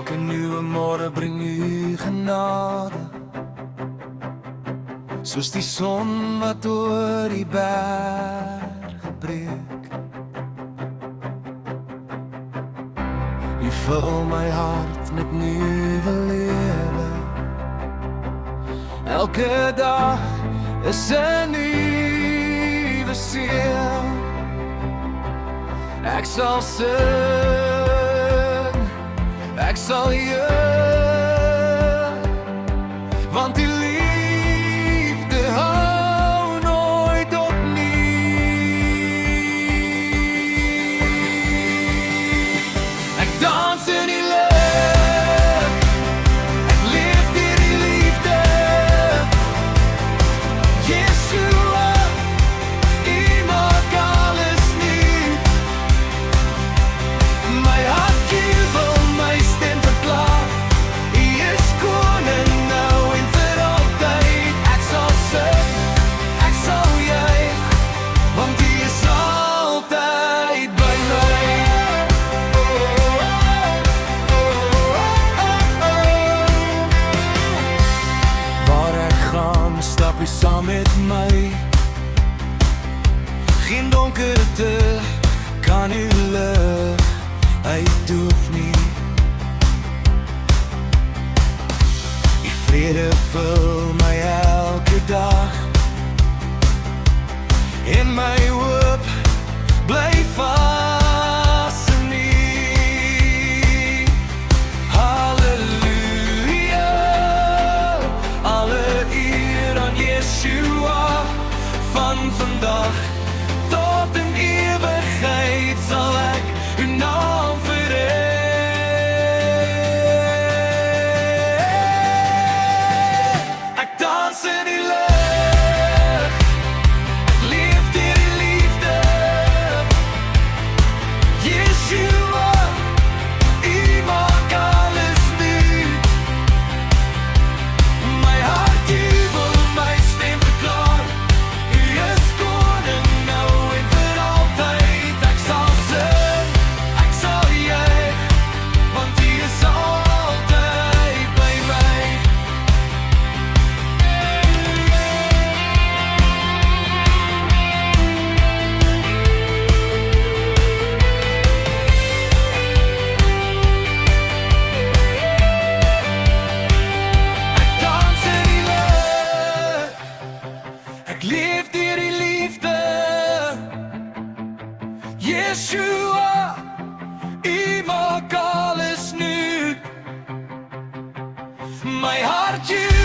Elke nuwe môre bring U genade, soos die son wat oor die berge breek. U vul my hart met nuwe lewe. Elke dag is 'n nuwe seën. Ek sal sing, ek sal juig, want die liefde hou nooit op nie. Ek dans in die lig, ek leef deur die liefde. Yeshua, U maak alles nuut. My hart jubel, my stem verklaar, U is koning nou en vir altyd. Ek sal sing, ek sal juig, want U is altyd by my. Waar ek gaan, stap U saam met my. Geen donkerte kan U lig uitdoef nie. U vrede vul my elke dag, en my hoop bly vas in U. Halleluja, alle eer aan Yeshua. Van vandag tot in ewigheid sal ek U naam vereer. Ek dans in die lig, ek leef deur die liefde. Yeshua, U maak alles nuut. My hart jubel, my stem verklaar, U is koning nou en vir altyd. Ek sal sing, ek sal juig, want U is altyd by my. Ek dans in die lig, ek leef deur die liefde. Yeshua, U maak alles nuut. My hart jubel,